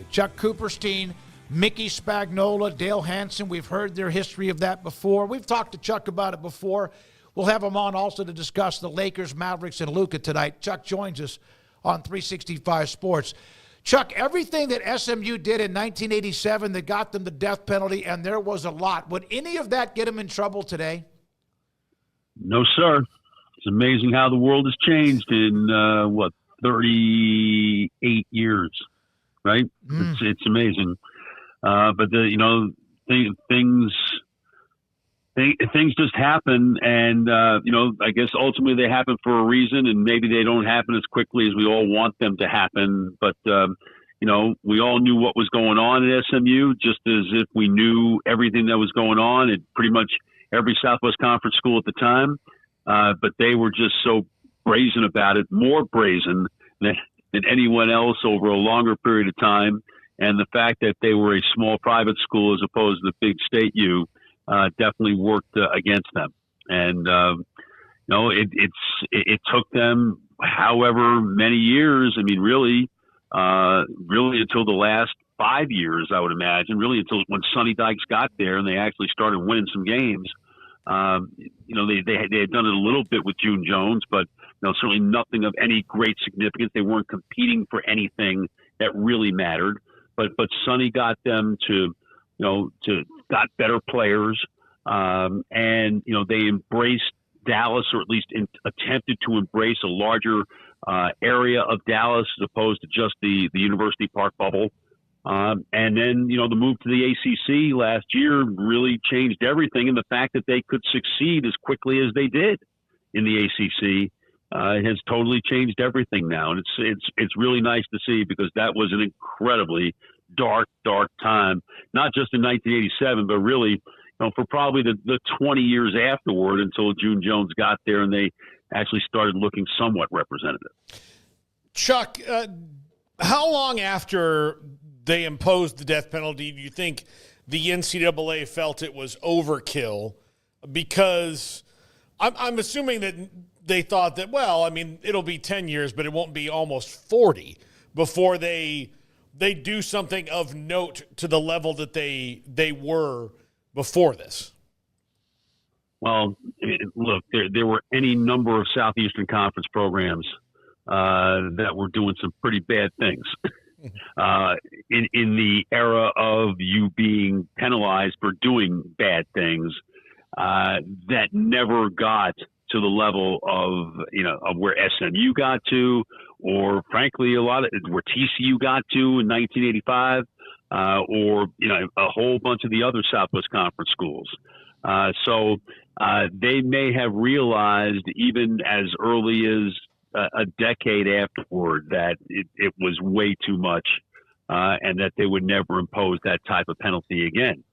Penalty. Chuck Cooperstein, Mickey Spagnola, Dale Hansen. We've heard their history of that before. We've talked to Chuck about it before. We'll have him on also to discuss the Lakers, Mavericks, and Luka tonight. Chuck joins us on 365 Sports. Chuck, everything that SMU did in 1987 that got them the death penalty, and there was a lot, would any of that get them in trouble today? No, sir. It's amazing how the world has changed in, 38 years, right? It's amazing. But things just happen, and I guess ultimately they happen for a reason, and maybe they don't happen as quickly as we all want them to happen. But we all knew what was going on at SMU, just as if we knew everything that was going on at pretty much every Southwest Conference school at the time. But they were just so brazen about it, more brazen than anyone else over a longer period of time. And the fact that they were a small private school as opposed to the big state U definitely worked against them. And, it took them however many years. I mean, really until the last 5 years, I would imagine, really until when Sonny Dykes got there and they actually started winning some games. They had done it a little bit with June Jones, but certainly nothing of any great significance. They weren't competing for anything that really mattered. But Sonny got them to got better players, and they embraced Dallas, or at least attempted to embrace a larger area of Dallas as opposed to just the University Park bubble. And then, the move to the ACC last year really changed everything. And the fact that they could succeed as quickly as they did in the ACC has totally changed everything now. And it's really nice to see, because that was an incredibly dark time, not just in 1987, but really, for probably the 20 years afterward, until June Jones got there and they actually started looking somewhat representative. Chuck, how long after they imposed the death penalty do you think the NCAA felt it was overkill? Because I'm assuming that they thought that, it'll be 10 years, but it won't be almost 40 before they do something of note to the level that they were before this. Well, look, there were any number of Southeastern Conference programs that were doing some pretty bad things. In the era of you being penalized for doing bad things, that never got to the level of where SMU got to, or frankly a lot of where TCU got to in 1985, or a whole bunch of the other Southwest Conference schools. So they may have realized even as early as a decade afterward that it was way too much, and that they would never impose that type of penalty again.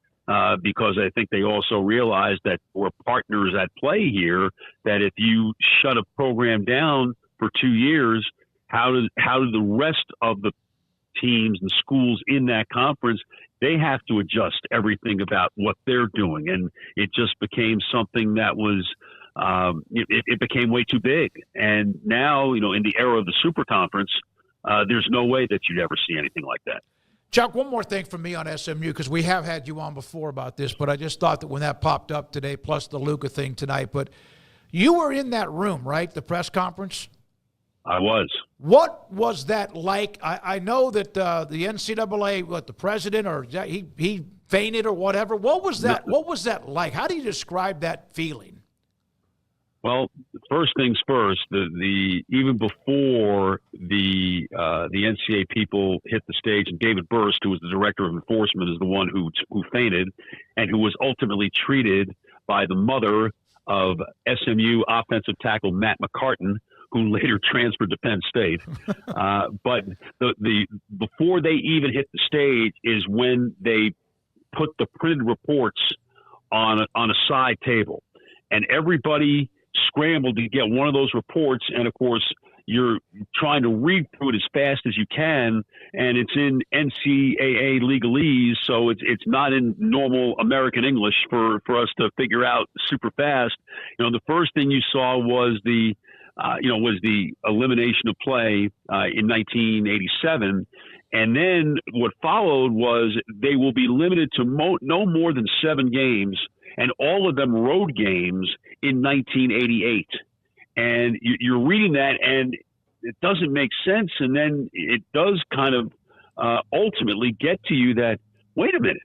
Because I think they also realized that there were partners at play here, that if you shut a program down for 2 years, how do the rest of the teams and schools in that conference, they have to adjust everything about what they're doing. And it just became something that was, it became way too big. And now, in the era of the super conference, there's no way that you'd ever see anything like that. Chuck, one more thing from me on SMU, because we have had you on before about this, but I just thought that when that popped up today, plus the Luka thing tonight, but you were in that room, right, the press conference? I was. What was that like? I know that the NCAA, the president, or he fainted or whatever. What was that? What was that like? How do you describe that feeling? Well, first things first. The even before the NCAA people hit the stage, and David Burst, who was the director of enforcement, is the one who fainted, and who was ultimately treated by the mother of SMU offensive tackle Matt McCartan, who later transferred to Penn State. But the before they even hit the stage is when they put the printed reports on a side table, and everybody scrambled to get one of those reports. And of course, you're trying to read through it as fast as you can, and it's in NCAA legalese, so it's not in normal American English for us to figure out super fast. The first thing you saw was the was the elimination of play in 1987. And then what followed was they will be limited to no more than 7 games, and all of them road games in 1988. And you're reading that, and it doesn't make sense. And then it does kind of ultimately get to you that, wait a minute,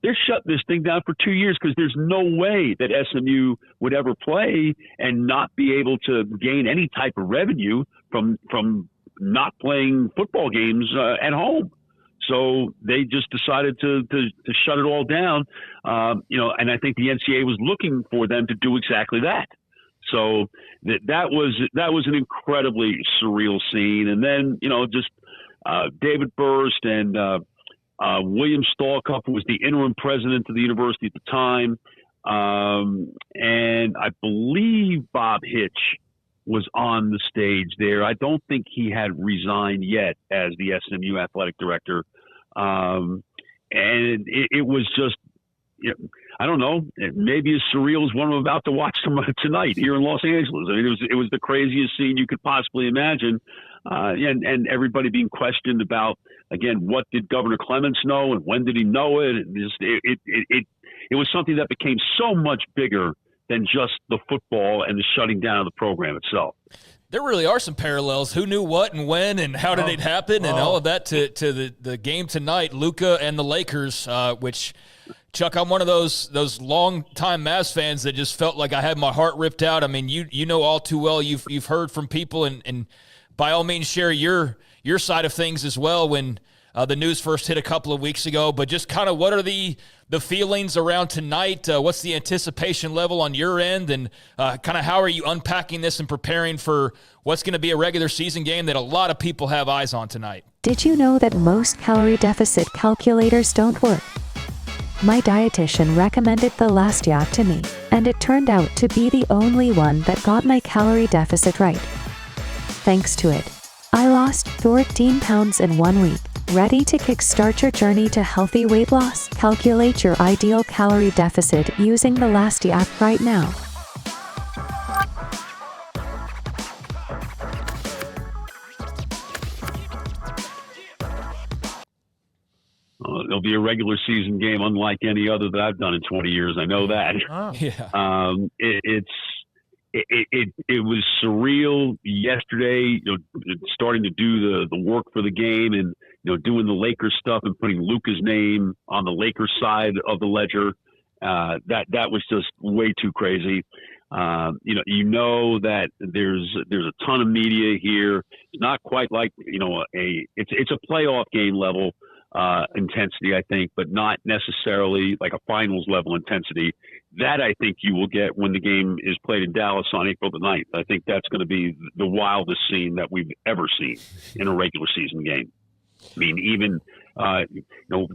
they're shutting this thing down for 2 years because there's no way that SMU would ever play and not be able to gain any type of revenue from not playing football games at home. So they just decided to shut it all down, and I think the NCAA was looking for them to do exactly that. So that was an incredibly surreal scene. And then, just David Burst and William Stallcup, who was the interim president of the university at the time, and I believe Bob Hitch was on the stage there. I don't think he had resigned yet as the SMU athletic director. And it was just, I don't know, maybe as surreal as one I'm about to watch tonight here in Los Angeles. I mean, it was the craziest scene you could possibly imagine. And everybody being questioned about, again, what did Governor Clements know and when did he know it? It was something that became so much bigger than just the football and the shutting down of the program itself. There really are some parallels. Who knew what and when and how did it happen and all of that to the game tonight, Luka and the Lakers, which, Chuck, I'm one of those long-time Mavs fans that just felt like I had my heart ripped out. I mean, you know all too well. You've heard from people and by all means share your side of things as well when the news first hit a couple of weeks ago. But just kind of what are the feelings around tonight? What's the anticipation level on your end? And kind of how are you unpacking this and preparing for what's going to be a regular season game that a lot of people have eyes on tonight? Did you know that most calorie deficit calculators don't work? My dietitian recommended the Lasta to me, and it turned out to be the only one that got my calorie deficit right. Thanks to it, I lost 14 pounds in 1 week. Ready to kickstart your journey to healthy weight loss? Calculate your ideal calorie deficit using the Lasta app right now. It'll be a regular season game unlike any other that I've done in 20 years. I know that. Oh. Yeah. It was surreal yesterday, starting to do the work for the game and, doing the Lakers stuff and putting Luka's name on the Lakers side of the ledger. That was just way too crazy. That there's a ton of media here. It's not quite like, it's a playoff game level intensity, I think, but not necessarily like a finals level intensity. That I think you will get when the game is played in Dallas on April the 9th. I think that's going to be the wildest scene that we've ever seen in a regular season game. I mean, even,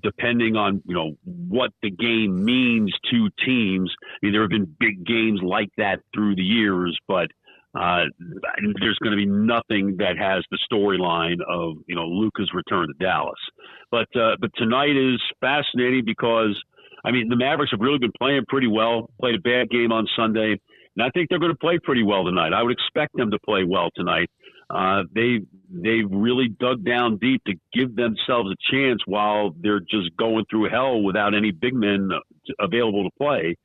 depending on, what the game means to teams. I mean, there have been big games like that through the years, but there's going to be nothing that has the storyline of, Luka's return to Dallas. But tonight is fascinating because, I mean, the Mavericks have really been playing pretty well, played a bad game on Sunday, and I think they're going to play pretty well tonight. I would expect them to play well tonight. They've really dug down deep to give themselves a chance while they're just going through hell without any big men available to play.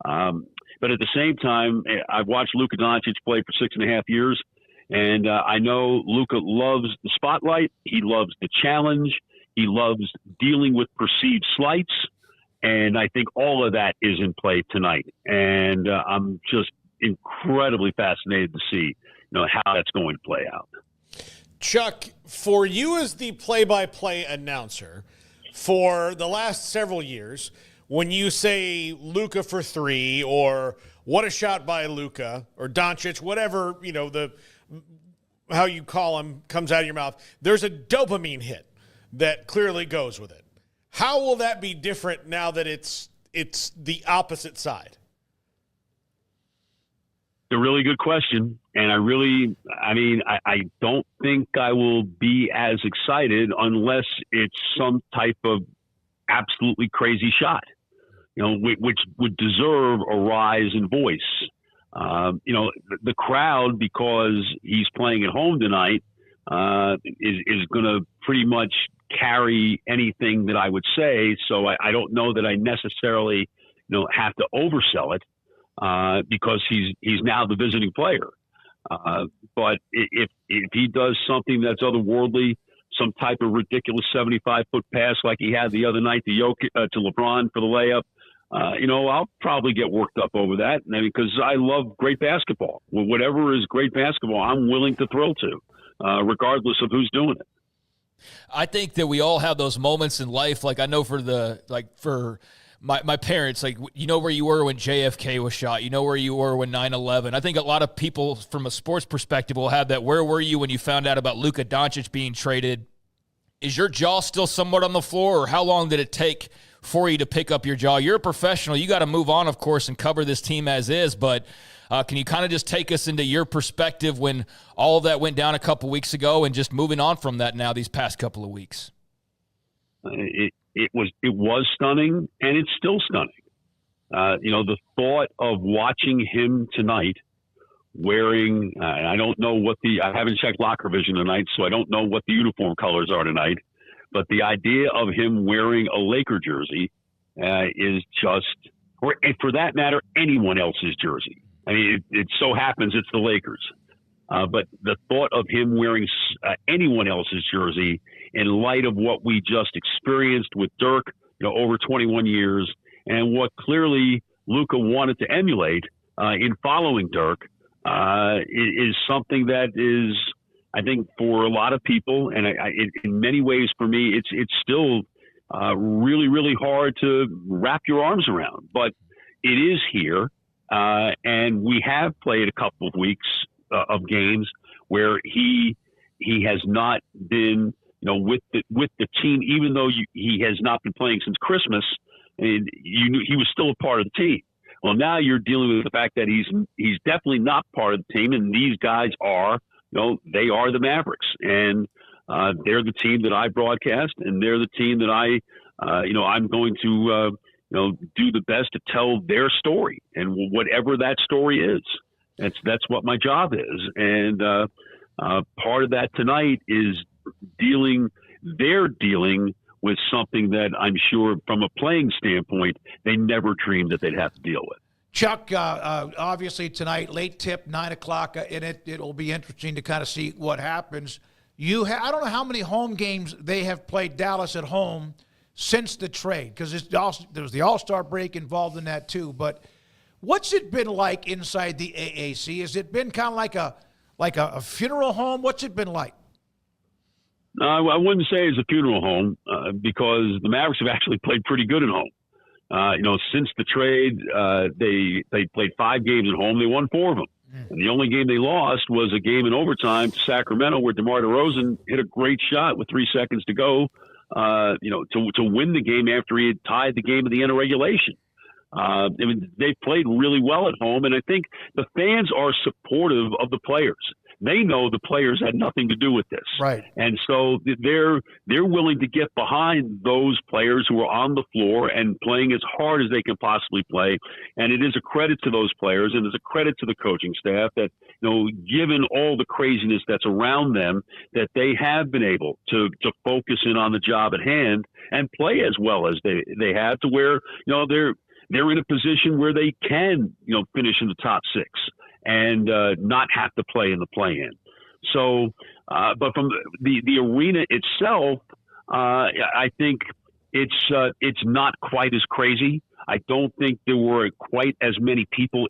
But at the same time, I've watched Luka Doncic play for 6.5 years, and I know Luka loves the spotlight. He loves the challenge. He loves dealing with perceived slights, and I think all of that is in play tonight. And I'm just incredibly fascinated to see, how that's going to play out. Chuck, for you as the play-by-play announcer for the last several years, when you say Luka for 3 or what a shot by Luka or Doncic, whatever, how you call him comes out of your mouth, there's a dopamine hit that clearly goes with it. How will that be different now that it's the opposite side? It's a really good question. And I don't think I will be as excited unless it's some type of absolutely crazy shot, which would deserve a rise in voice. The crowd, because he's playing at home tonight, is going to pretty much carry anything that I would say. So I don't know that I necessarily, have to oversell it because he's now the visiting player. But if he does something that's otherworldly, some type of ridiculous 75-foot pass like he had the other night to LeBron for the layup, I'll probably get worked up over that because I love great basketball. Whatever is great basketball, I'm willing to thrill to, regardless of who's doing it. I think that we all have those moments in life. Like I know for my parents, like, where you were when JFK was shot, where you were when 9/11. I think a lot of people from a sports perspective will have that. Where were you when you found out about Luka Doncic being traded? Is your jaw still somewhat on the floor, or how long did it take for you to pick up your jaw? You're a professional. You got to move on, of course, and cover this team as is. But can you kind of just take us into your perspective when all of that went down a couple weeks ago and just moving on from that now these past couple of weeks? It was stunning, and it's still stunning. The thought of watching him tonight wearing, I don't know I haven't checked locker vision tonight, so I don't know what the uniform colors are tonight, but the idea of him wearing a Laker jersey is just, or for that matter, anyone else's jersey. I mean, it so happens it's the Lakers. But the thought of him wearing anyone else's jersey in light of what we just experienced with Dirk, over 21 years, and what clearly Luka wanted to emulate in following Dirk, is something that is, I think, for a lot of people, and in many ways for me, it's still really, really hard to wrap your arms around. But it is here, and we have played a couple of weeks of games where he has not been, with the team, even though he has not been playing since Christmas, and you knew he was still a part of the team. Well, now you're dealing with the fact that he's definitely not part of the team, and these guys are, they are the Mavericks, and they're the team that I broadcast, and they're the team that I'm going to, do the best to tell their story, and whatever that story is. That's what my job is. And part of that tonight is they're dealing with something that I'm sure from a playing standpoint, they never dreamed that they'd have to deal with. Chuck, obviously tonight, late tip, 9 o'clock, and it'll be interesting to kind of see what happens. I don't know how many home games they have played Dallas at home since the trade, because there was the All-Star break involved in that too, but what's it been like inside the AAC? Has it been kind of like a funeral home? What's it been like? No, I wouldn't say it's a funeral home because the Mavericks have actually played pretty good at home. Since the trade, they played 5 games at home. They won 4 of them. And the only game they lost was a game in overtime to Sacramento, where DeMar DeRozan hit a great shot with 3 seconds to go, to win the game after he had tied the game at the end of regulation. They played really well at home, and I think the fans are supportive of the players. They know the players had nothing to do with this, right? And so they're willing to get behind those players who are on the floor and playing as hard as they can possibly play. And it is a credit to those players, and it's a credit to the coaching staff that, given all the craziness that's around them, that they have been able to focus in on the job at hand and play as well as they have, to where they're in a position where they can, finish in the top 6 and not have to play in the play-in. So, but from the arena itself, I think it's not quite as crazy. I don't think there were quite as many people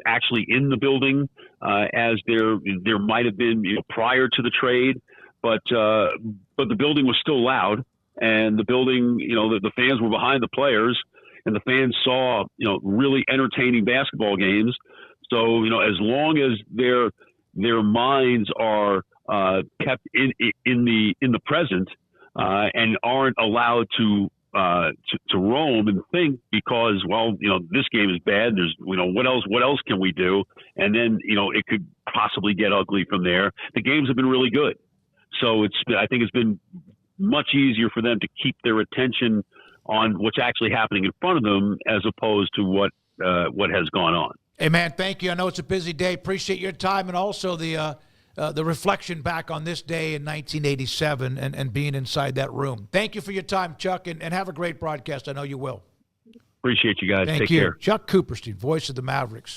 actually in the building as there might have been prior to the trade. But the building was still loud, and the building, the fans were behind the players. And the fans saw, really entertaining basketball games. So, as long as their minds are kept in the present and aren't allowed to roam and think, because, this game is bad. There's, what else can we do? And then, it could possibly get ugly from there. The games have been really good. So I think it's been much easier for them to keep their attention on what's actually happening in front of them, as opposed to what has gone on. Hey, man, thank you. I know it's a busy day. Appreciate your time and also the reflection back on this day in 1987 and being inside that room. Thank you for your time, Chuck, and have a great broadcast. I know you will. Appreciate you guys. Thank Take you. care. Chuck Cooperstein, voice of the Mavericks.